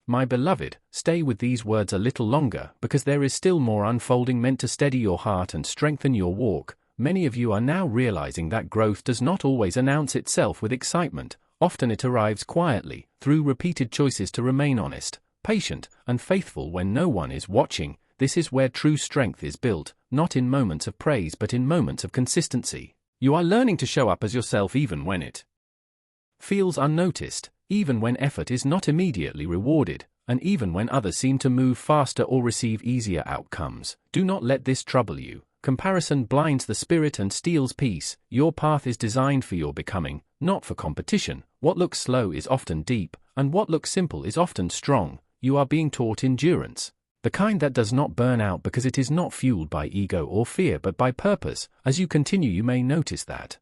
My beloved, stay with these words a little longer because there is still more unfolding meant to steady your heart and strengthen your walk. Many of you are now realizing that growth does not always announce itself with excitement. Often it arrives quietly, through repeated choices to remain honest, patient, and faithful when no one is watching. This is where true strength is built, not in moments of praise but in moments of consistency. You are learning to show up as yourself even when it feels unnoticed, even when effort is not immediately rewarded, and even when others seem to move faster or receive easier outcomes. Do not let this trouble you. Comparison blinds the spirit and steals peace. Your path is designed for your becoming, not for competition. What looks slow is often deep, and what looks simple is often strong. You are being taught endurance, the kind that does not burn out because it is not fueled by ego or fear but by purpose. As you continue, you may notice that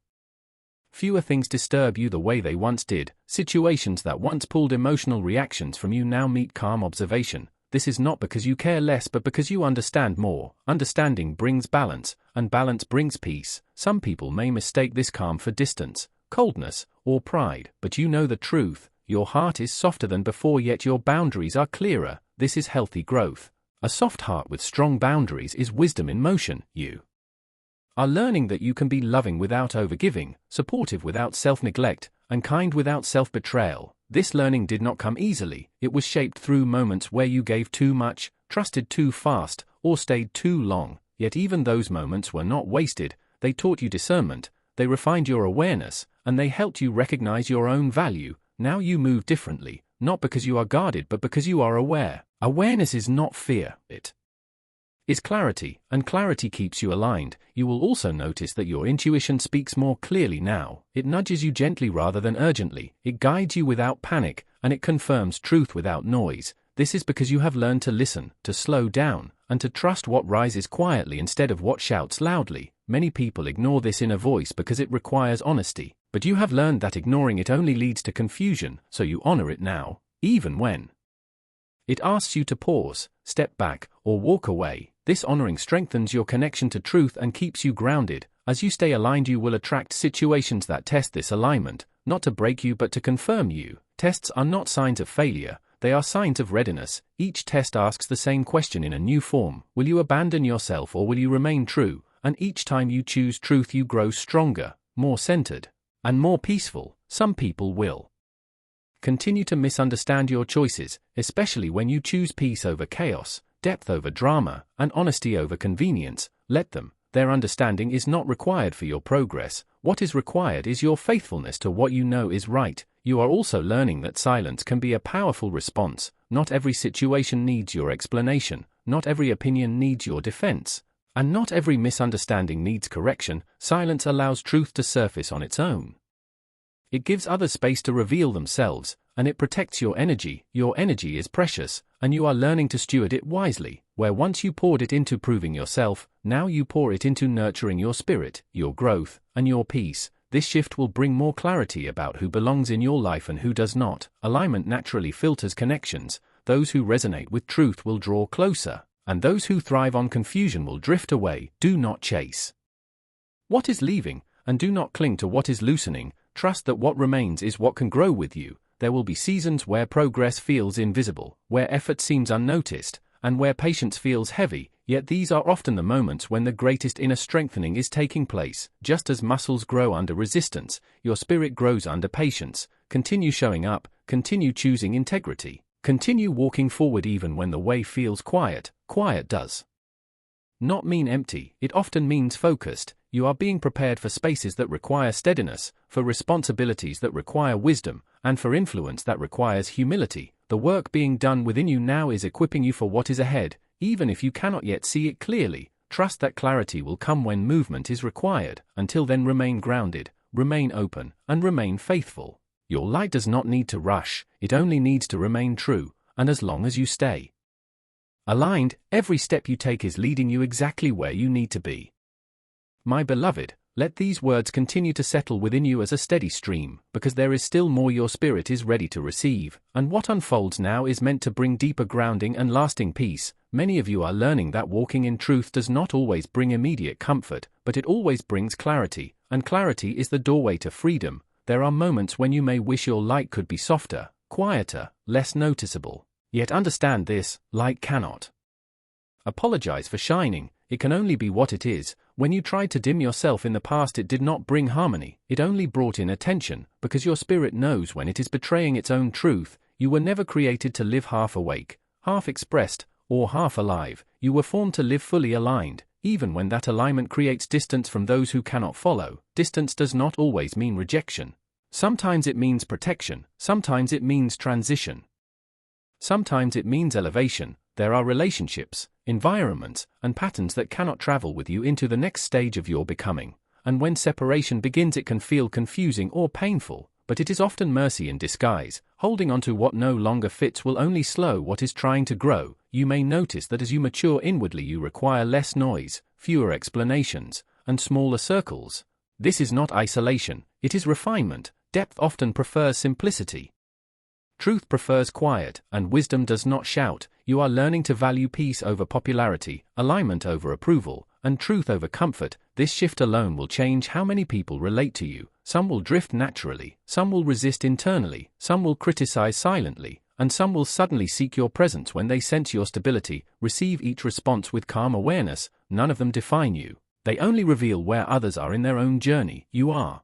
fewer things disturb you the way they once did. Situations that once pulled emotional reactions from you now meet calm observation. This is not because you care less but because you understand more. Understanding brings balance, and balance brings peace. Some people may mistake this calm for distance, coldness, or pride, but you know the truth. Your heart is softer than before, yet your boundaries are clearer. This is healthy growth. A soft heart with strong boundaries is wisdom in motion. You are learning that you can be loving without overgiving, supportive without self-neglect, and kind without self-betrayal. This learning did not come easily. It was shaped through moments where you gave too much, trusted too fast, or stayed too long. Yet even those moments were not wasted. They taught you discernment, they refined your awareness, and they helped you recognize your own value. Now you move differently, not because you are guarded but because you are aware. Awareness is not fear, it is clarity, and clarity keeps you aligned. You will also notice that your intuition speaks more clearly now. It nudges you gently rather than urgently. It guides you without panic, and it confirms truth without noise. This is because you have learned to listen, to slow down, and to trust what rises quietly instead of what shouts loudly. Many people ignore this inner voice because it requires honesty, but you have learned that ignoring it only leads to confusion, so you honor it now, even when it asks you to pause, step back, or walk away. This honoring strengthens your connection to truth and keeps you grounded. As you stay aligned, you will attract situations that test this alignment, not to break you but to confirm you. Tests are not signs of failure, they are signs of readiness. Each test asks the same question in a new form. Will you abandon yourself or will you remain true? And each time you choose truth, you grow stronger, more centered, and more peaceful. Some people will continue to misunderstand your choices, especially when you choose peace over chaos, depth over drama, and honesty over convenience. Let them. Their understanding is not required for your progress. What is required is your faithfulness to what you know is right. You are also learning that silence can be a powerful response. Not every situation needs your explanation, not every opinion needs your defense, and not every misunderstanding needs correction. Silence allows truth to surface on its own. It gives others space to reveal themselves, and it protects your energy. Your energy is precious, and you are learning to steward it wisely. Where once you poured it into proving yourself, now you pour it into nurturing your spirit, your growth, and your peace. This shift will bring more clarity about who belongs in your life and who does not. Alignment naturally filters connections. Those who resonate with truth will draw closer, and those who thrive on confusion will drift away. Do not chase what is leaving, and do not cling to what is loosening. Trust that what remains is what can grow with you. There will be seasons where progress feels invisible, where effort seems unnoticed, and where patience feels heavy, yet these are often the moments when the greatest inner strengthening is taking place. Just as muscles grow under resistance, your spirit grows under patience. Continue showing up, continue choosing integrity, continue walking forward even when the way feels quiet. Quiet does not mean empty, it often means focused. You are being prepared for spaces that require steadiness, for responsibilities that require wisdom, and for influence that requires humility. The work being done within you now is equipping you for what is ahead, even if you cannot yet see it clearly. Trust that clarity will come when movement is required. Until then, remain grounded, remain open, and remain faithful. Your light does not need to rush, it only needs to remain true, and as long as you stay aligned, every step you take is leading you exactly where you need to be. My beloved, let these words continue to settle within you as a steady stream, because there is still more your spirit is ready to receive, and what unfolds now is meant to bring deeper grounding and lasting peace. Many of you are learning that walking in truth does not always bring immediate comfort, but it always brings clarity, and clarity is the doorway to freedom. There are moments when you may wish your light could be softer, quieter, less noticeable. Yet understand this, light cannot apologize for shining. It can only be what it is. When you tried to dim yourself in the past, it did not bring harmony, it only brought in attention, because your spirit knows when it is betraying its own truth. You were never created to live half awake, half expressed, or half alive. You were formed to live fully aligned. Even when that alignment creates distance from those who cannot follow, distance does not always mean rejection. Sometimes it means protection, sometimes it means transition. Sometimes it means elevation. There are relationships, environments, and patterns that cannot travel with you into the next stage of your becoming. And when separation begins, it can feel confusing or painful, but it is often mercy in disguise. Holding on to what no longer fits will only slow what is trying to grow. You may notice that as you mature inwardly, you require less noise, fewer explanations, and smaller circles. This is not isolation, it is refinement. Depth often prefers simplicity. Truth prefers quiet, and wisdom does not shout. You are learning to value peace over popularity, alignment over approval, and truth over comfort. This shift alone will change how many people relate to you. Some will drift naturally, some will resist internally, some will criticize silently, and some will suddenly seek your presence when they sense your stability. Receive each response with calm awareness. None of them define you. They only reveal where others are in their own journey. You are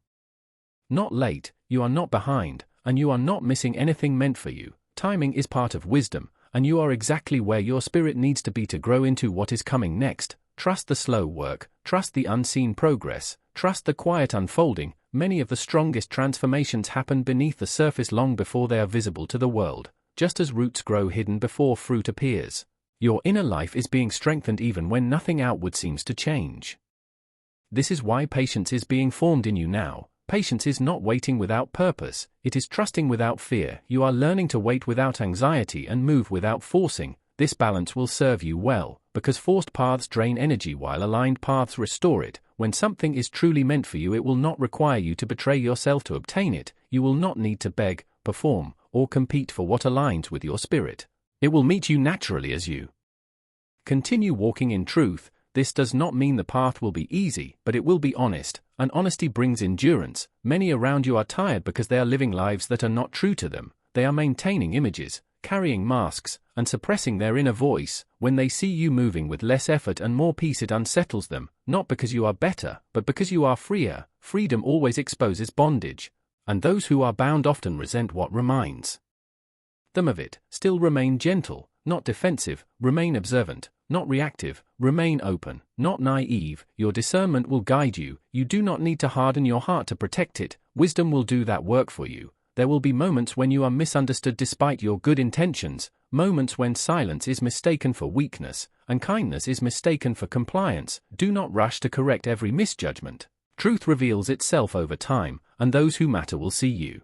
not late, you are not behind, and you are not missing anything meant for you. Timing is part of wisdom, and you are exactly where your spirit needs to be to grow into what is coming next. Trust the slow work, trust the unseen progress, trust the quiet unfolding. Many of the strongest transformations happen beneath the surface long before they are visible to the world, just as roots grow hidden before fruit appears. Your inner life is being strengthened even when nothing outward seems to change. This is why patience is being formed in you now. Patience is not waiting without purpose, it is trusting without fear. You are learning to wait without anxiety and move without forcing. This balance will serve you well, because forced paths drain energy while aligned paths restore it. When something is truly meant for you, it will not require you to betray yourself to obtain it. You will not need to beg, perform, or compete for what aligns with your spirit. It will meet you naturally as you continue walking in truth. This does not mean the path will be easy, but it will be honest, and honesty brings endurance. Many around you are tired because they are living lives that are not true to them. They are maintaining images, carrying masks, and suppressing their inner voice. When they see you moving with less effort and more peace, it unsettles them, not because you are better, but because you are freer. Freedom always exposes bondage, and those who are bound often resent what reminds them of it. Still remain gentle, not defensive, remain observant, not reactive, remain open, not naive. Your discernment will guide you. You do not need to harden your heart to protect it. Wisdom will do that work for you. There will be moments when you are misunderstood despite your good intentions, moments when silence is mistaken for weakness, and kindness is mistaken for compliance. Do not rush to correct every misjudgment. Truth reveals itself over time, and those who matter will see you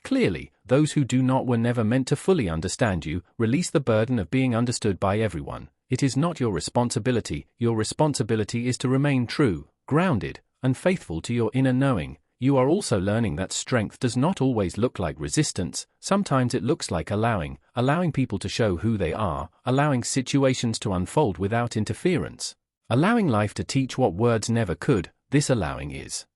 clearly. Those who do not were never meant to fully understand you. Release the burden of being understood by everyone. It is not your responsibility. Your responsibility is to remain true, grounded, and faithful to your inner knowing. You are also learning that strength does not always look like resistance. Sometimes it looks like allowing people to show who they are, allowing situations to unfold without interference, allowing life to teach what words never could. This allowing is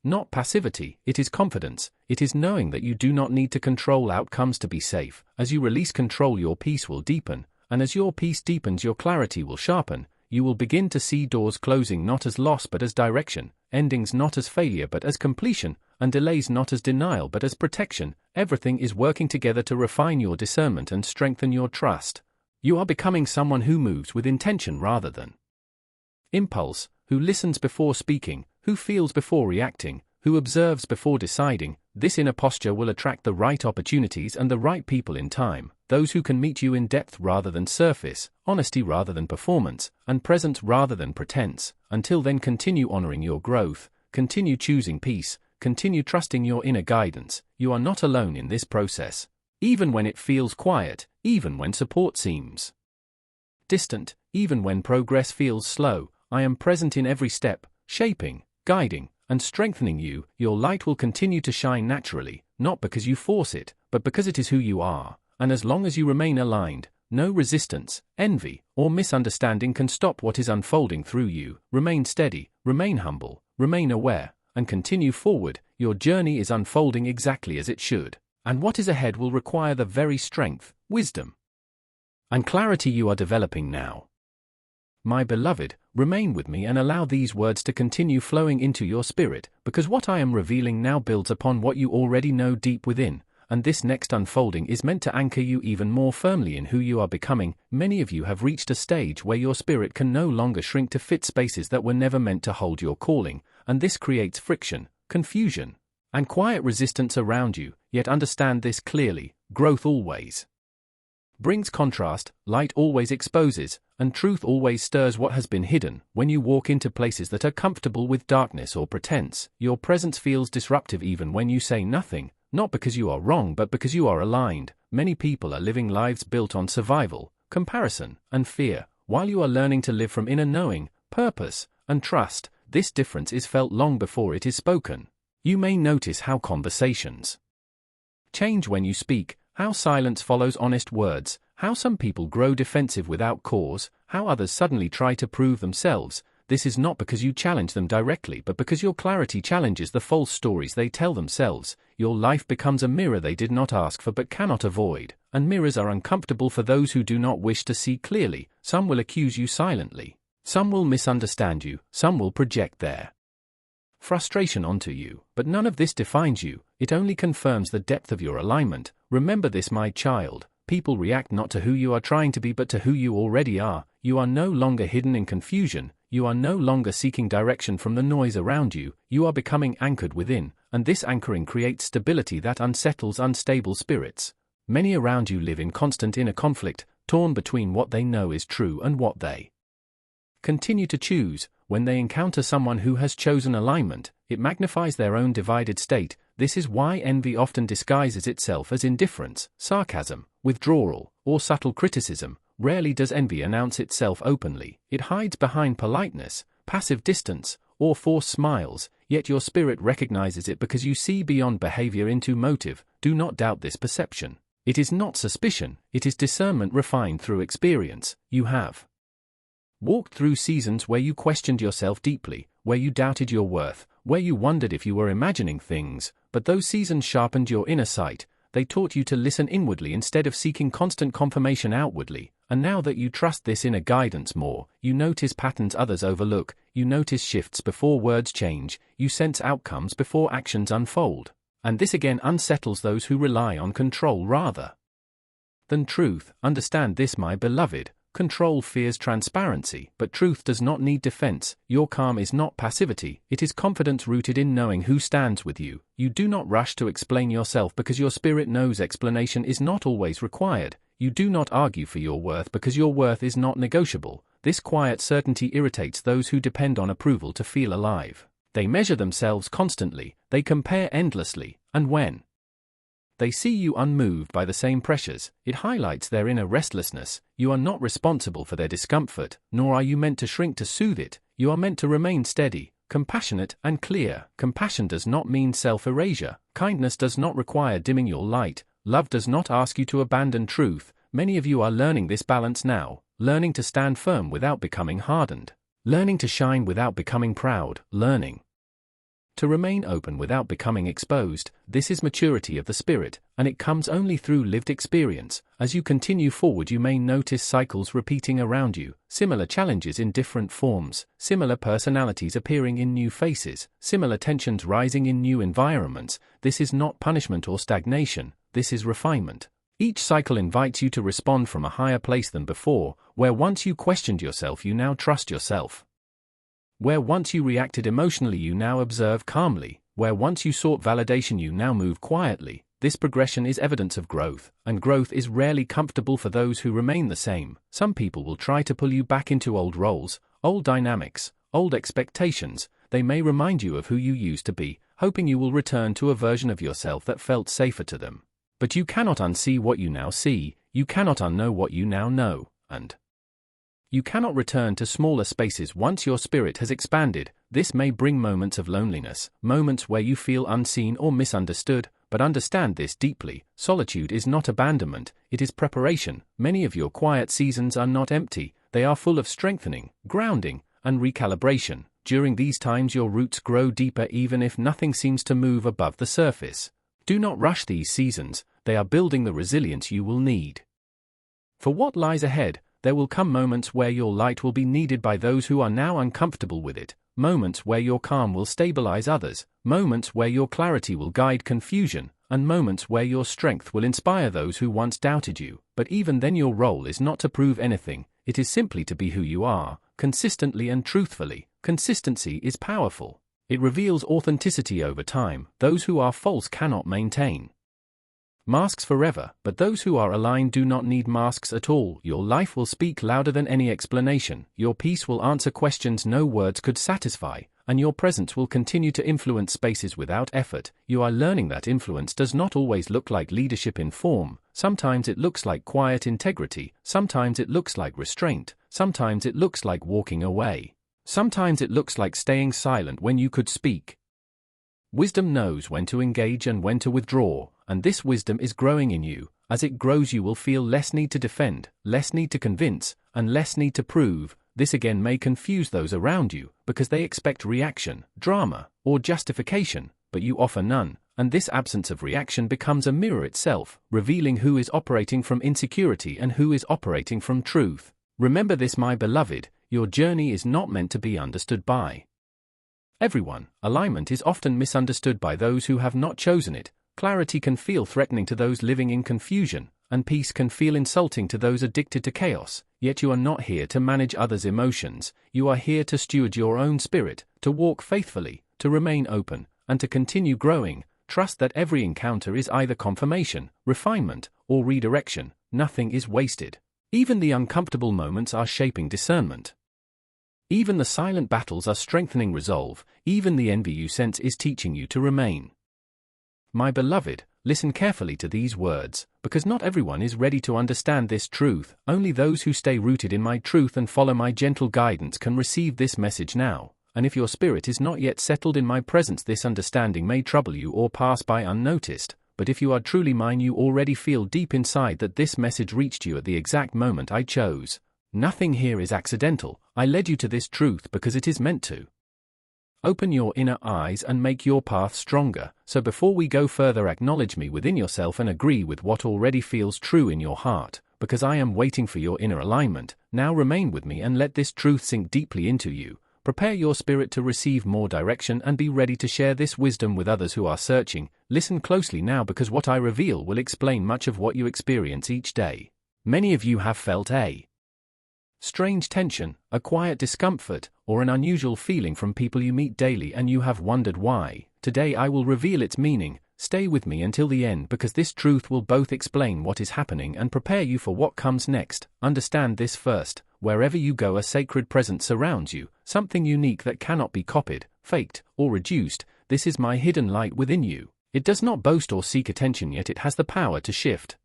not passivity, it is confidence. It is knowing that you do not need to control outcomes to be safe. As you release control, your peace will deepen, and as your peace deepens, your clarity will sharpen. You will begin to see doors closing not as loss but as direction, endings not as failure but as completion, and delays not as denial but as protection. Everything is working together to refine your discernment and strengthen your trust. You are becoming someone who moves with intention rather than impulse, who listens before speaking, who feels before reacting, who observes before deciding. This inner posture will attract the right opportunities and the right people in time, those who can meet you in depth rather than surface, honesty rather than performance, and presence rather than pretense. Until then, continue honoring your growth, continue choosing peace, continue trusting your inner guidance. You are not alone in this process. Even when it feels quiet, even when support seems distant, even when progress feels slow, I am present in every step, shaping, guiding, and strengthening you. Your light will continue to shine naturally, not because you force it, but because it is who you are. And as long as you remain aligned, no resistance, envy, or misunderstanding can stop what is unfolding through you. Remain steady, remain humble, remain aware, and continue forward. Your journey is unfolding exactly as it should, and what is ahead will require the very strength, wisdom, and clarity you are developing now. My beloved, remain with me and allow these words to continue flowing into your spirit, because what I am revealing now builds upon what you already know deep within, and this next unfolding is meant to anchor you even more firmly in who you are becoming. Many of you have reached a stage where your spirit can no longer shrink to fit spaces that were never meant to hold your calling, and this creates friction, confusion, and quiet resistance around you. Yet understand this clearly: growth always brings contrast, light always exposes, and truth always stirs what has been hidden. When you walk into places that are comfortable with darkness or pretense, your presence feels disruptive even when you say nothing, not because you are wrong but because you are aligned. Many people are living lives built on survival, comparison, and fear, while you are learning to live from inner knowing, purpose, and trust. This difference is felt long before it is spoken. You may notice how conversations change when you speak, how silence follows honest words, how some people grow defensive without cause, how others suddenly try to prove themselves. This is not because you challenge them directly but because your clarity challenges the false stories they tell themselves. Your life becomes a mirror they did not ask for but cannot avoid, and mirrors are uncomfortable for those who do not wish to see clearly. Some will accuse you silently, some will misunderstand you, some will project their frustration onto you, but none of this defines you. It only confirms the depth of your alignment. Remember this, my child: people react not to who you are trying to be but to who you already are. You are no longer hidden in confusion, you are no longer seeking direction from the noise around you, you are becoming anchored within, and this anchoring creates stability that unsettles unstable spirits. Many around you live in constant inner conflict, torn between what they know is true and what they continue to choose. When they encounter someone who has chosen alignment, it magnifies their own divided state. This is why envy often disguises itself as indifference, sarcasm, withdrawal, or subtle criticism. Rarely does envy announce itself openly. It hides behind politeness, passive distance, or forced smiles, yet your spirit recognizes it because you see beyond behavior into motive. Do not doubt this perception. It is not suspicion, it is discernment refined through experience. You have walked through seasons where you questioned yourself deeply, where you doubted your worth, where you wondered if you were imagining things, but those seasons sharpened your inner sight. They taught you to listen inwardly instead of seeking constant confirmation outwardly, and now that you trust this inner guidance more, you notice patterns others overlook, you notice shifts before words change, you sense outcomes before actions unfold, and this again unsettles those who rely on control rather than truth. Understand this, my beloved: control fears transparency, but truth does not need defense. Your calm is not passivity, it is confidence rooted in knowing who stands with you. You do not rush to explain yourself because your spirit knows explanation is not always required. You do not argue for your worth because your worth is not negotiable. This quiet certainty irritates those who depend on approval to feel alive. They measure themselves constantly, they compare endlessly, and when they see you unmoved by the same pressures, it highlights their inner restlessness. You are not responsible for their discomfort, nor are you meant to shrink to soothe it. You are meant to remain steady, compassionate, and clear. Compassion does not mean self-erasure. Kindness does not require dimming your light. Love does not ask you to abandon truth. Many of you are learning this balance now, learning to stand firm without becoming hardened, learning to shine without becoming proud, learning to remain open without becoming exposed. This is maturity of the spirit, and it comes only through lived experience. As you continue forward, you may notice cycles repeating around you, similar challenges in different forms, similar personalities appearing in new faces, similar tensions rising in new environments. This is not punishment or stagnation, this is refinement. Each cycle invites you to respond from a higher place than before. Where once you questioned yourself, you now trust yourself. Where once you reacted emotionally, you now observe calmly. Where once you sought validation, you now move quietly. This progression is evidence of growth, and growth is rarely comfortable for those who remain the same. Some people will try to pull you back into old roles, old dynamics, old expectations. They may remind you of who you used to be, hoping you will return to a version of yourself that felt safer to them. But you cannot unsee what you now see, you cannot unknow what you now know, and you cannot return to smaller spaces once your spirit has expanded. This may bring moments of loneliness, moments where you feel unseen or misunderstood, but understand this deeply: solitude is not abandonment, it is preparation. Many of your quiet seasons are not empty, they are full of strengthening, grounding, and recalibration. During these times your roots grow deeper even if nothing seems to move above the surface. Do not rush these seasons, they are building the resilience you will need. For what lies ahead, there will come moments where your light will be needed by those who are now uncomfortable with it, moments where your calm will stabilize others, moments where your clarity will guide confusion, and moments where your strength will inspire those who once doubted you. But even then, your role is not to prove anything, it is simply to be who you are, consistently and truthfully. Consistency is powerful. It reveals authenticity over time. Those who are false cannot maintain masks forever, but those who are aligned do not need masks at all. Your life will speak louder than any explanation, your peace will answer questions no words could satisfy, and your presence will continue to influence spaces without effort. You are learning that influence does not always look like leadership in form. Sometimes it looks like quiet integrity, sometimes it looks like restraint, sometimes it looks like walking away, sometimes it looks like staying silent when you could speak. Wisdom knows when to engage and when to withdraw, and this wisdom is growing in you. As it grows, you will feel less need to defend, less need to convince, and less need to prove. This again may confuse those around you, because they expect reaction, drama, or justification, but you offer none, and this absence of reaction becomes a mirror itself, revealing who is operating from insecurity and who is operating from truth. Remember this, my beloved, your journey is not meant to be understood by everyone. Alignment is often misunderstood by those who have not chosen it. Clarity can feel threatening to those living in confusion, and peace can feel insulting to those addicted to chaos. Yet you are not here to manage others' emotions, you are here to steward your own spirit, to walk faithfully, to remain open, and to continue growing. Trust that every encounter is either confirmation, refinement, or redirection. Nothing is wasted. Even the uncomfortable moments are shaping discernment. Even the silent battles are strengthening resolve. Even the envy you sense is teaching you to remain. My beloved, listen carefully to these words, because not everyone is ready to understand this truth. Only those who stay rooted in my truth and follow my gentle guidance can receive this message now. And if your spirit is not yet settled in my presence, this understanding may trouble you or pass by unnoticed. But if you are truly mine, you already feel deep inside that this message reached you at the exact moment I chose. Nothing here is accidental. I led you to this truth because it is meant to open your inner eyes and make your path stronger. So before we go further, acknowledge me within yourself and agree with what already feels true in your heart, because I am waiting for your inner alignment. Now remain with me and let this truth sink deeply into you. Prepare your spirit to receive more direction and be ready to share this wisdom with others who are searching. Listen closely now, because what I reveal will explain much of what you experience each day. Many of you have felt a strange tension, a quiet discomfort, or an unusual feeling from people you meet daily, and you have wondered why. Today I will reveal its meaning. Stay with me until the end, because this truth will both explain what is happening and prepare you for what comes next. Understand this first: wherever you go, a sacred presence surrounds you, something unique that cannot be copied, faked, or reduced. This is my hidden light within you. It does not boast or seek attention, yet it has the power to shift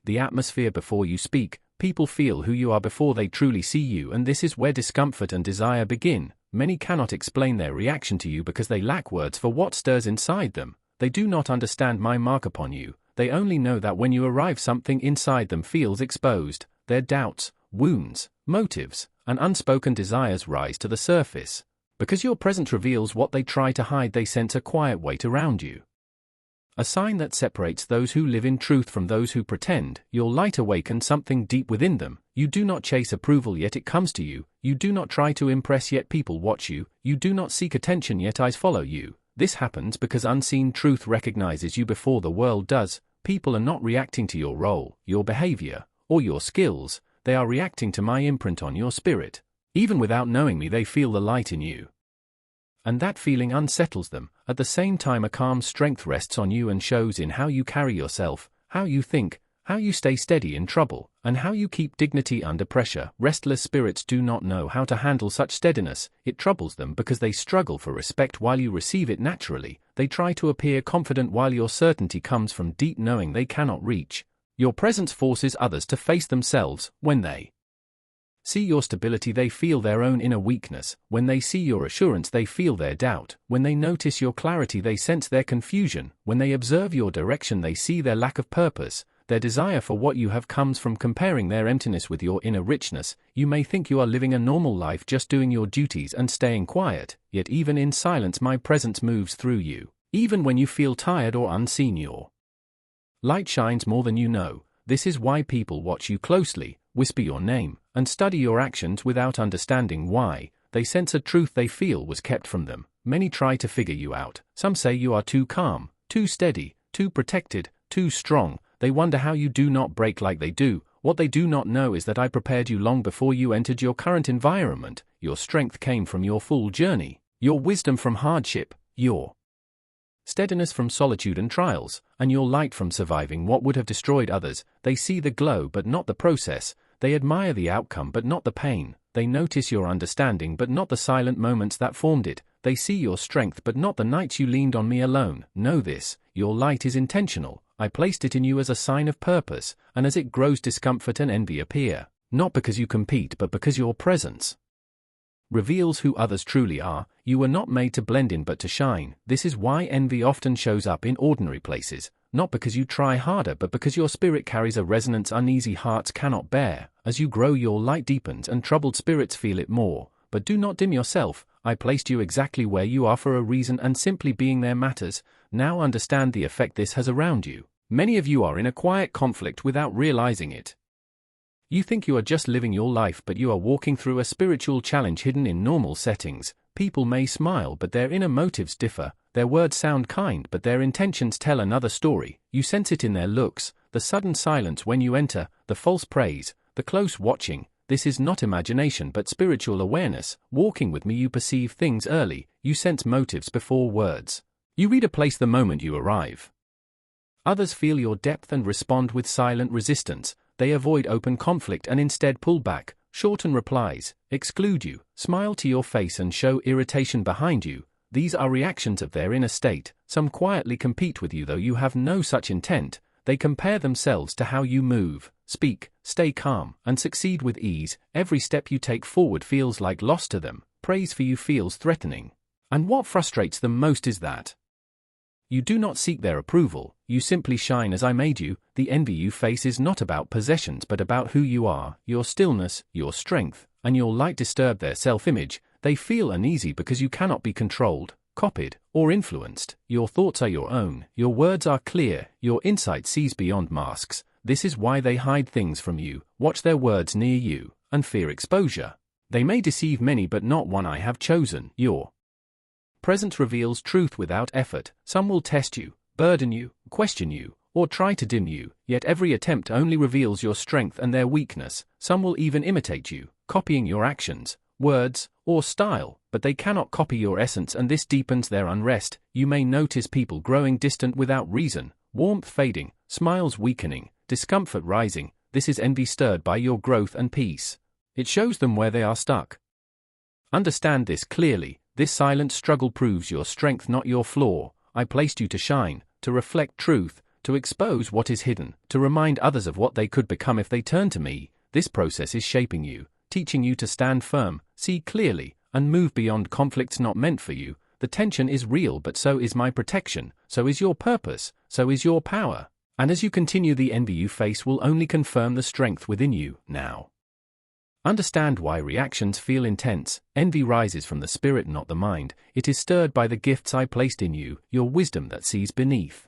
the atmosphere before you speak. People feel who you are before they truly see you, and this is where discomfort and desire begin. Many cannot explain their reaction to you because they lack words for what stirs inside them. They do not understand my mark upon you. They only know that when you arrive, something inside them feels exposed. Their doubts, wounds, motives, and unspoken desires rise to the surface. Because your presence reveals what they try to hide, they sense a quiet weight around you. A sign that separates those who live in truth from those who pretend. Your light awakens something deep within them. You do not chase approval, yet it comes to you. You do not try to impress, yet people watch you. You do not seek attention, yet eyes follow you. This happens because unseen truth recognizes you before the world does. People are not reacting to your role, your behavior, or your skills. They are reacting to my imprint on your spirit. Even without knowing me, they feel the light in you, and that feeling unsettles them. At the same time, a calm strength rests on you and shows in how you carry yourself, how you think, how you stay steady in trouble, and how you keep dignity under pressure. Restless spirits do not know how to handle such steadiness. It troubles them because they struggle for respect while you receive it naturally. They try to appear confident while your certainty comes from deep knowing they cannot reach. Your presence forces others to face themselves. When they see your stability, they feel their own inner weakness. When they see your assurance, they feel their doubt. When they notice your clarity, they sense their confusion. When they observe your direction, they see their lack of purpose. Their desire for what you have comes from comparing their emptiness with your inner richness. You may think you are living a normal life, just doing your duties and staying quiet, yet even in silence my presence moves through you. Even when you feel tired or unseen, your light shines more than you know. This is why people watch you closely, whisper your name, and study your actions without understanding why. They sense a truth they feel was kept from them. Many try to figure you out. Some say you are too calm, too steady, too protected, too strong. They wonder how you do not break like they do. What they do not know is that I prepared you long before you entered your current environment. Your strength came from your full journey, your wisdom from hardship, your steadiness from solitude and trials, and your light from surviving what would have destroyed others. They see the glow but not the process. They admire the outcome but not the pain. They notice your understanding but not the silent moments that formed it. They see your strength but not the nights you leaned on me alone. Know this, your light is intentional. I placed it in you as a sign of purpose, and as it grows discomfort and envy appear, not because you compete but because your presence reveals who others truly are. You were not made to blend in but to shine. This is why envy often shows up in ordinary places, not because you try harder but because your spirit carries a resonance uneasy hearts cannot bear. As you grow, your light deepens and troubled spirits feel it more. But do not dim yourself. I placed you exactly where you are for a reason, and simply being there matters. Now understand the effect this has around you. Many of you are in a quiet conflict without realizing it. You think you are just living your life, but you are walking through a spiritual challenge hidden in normal settings. People may smile, but their inner motives differ. Their words sound kind, but their intentions tell another story. You sense it in their looks, the sudden silence when you enter, the false praise, the close watching. This is not imagination but spiritual awareness. Walking with me, you perceive things early. You sense motives before words. You read a place the moment you arrive. Others feel your depth and respond with silent resistance. They avoid open conflict and instead pull back, shorten replies, exclude you, smile to your face and show irritation behind you. These are reactions of their inner state. Some quietly compete with you though you have no such intent. They compare themselves to how you move, speak, stay calm, and succeed with ease. Every step you take forward feels like loss to them. Praise for you feels threatening. And what frustrates them most is that you do not seek their approval. You simply shine as I made you. The envy you face is not about possessions but about who you are, your stillness, your strength, and your light disturb their self-image. They feel uneasy because you cannot be controlled, copied, or influenced. Your thoughts are your own, your words are clear, your insight sees beyond masks. This is why they hide things from you, watch their words near you, and fear exposure. They may deceive many but not one I have chosen. Your presence reveals truth without effort. Some will test you, burden you, question you, or try to dim you, yet every attempt only reveals your strength and their weakness. Some will even imitate you, copying your actions, words, or style, but they cannot copy your essence, and this deepens their unrest. You may notice people growing distant without reason, warmth fading, smiles weakening, discomfort rising. This is envy stirred by your growth and peace. It shows them where they are stuck. Understand this clearly. This silent struggle proves your strength, not your flaw. I placed you to shine, to reflect truth, to expose what is hidden, to remind others of what they could become if they turn to me. This process is shaping you, teaching you to stand firm, see clearly, and move beyond conflicts not meant for you. The tension is real, but so is my protection, so is your purpose, so is your power. And as you continue, the envy you face will only confirm the strength within you. Now understand why reactions feel intense. Envy rises from the spirit, not the mind. It is stirred by the gifts I placed in you, your wisdom that sees beneath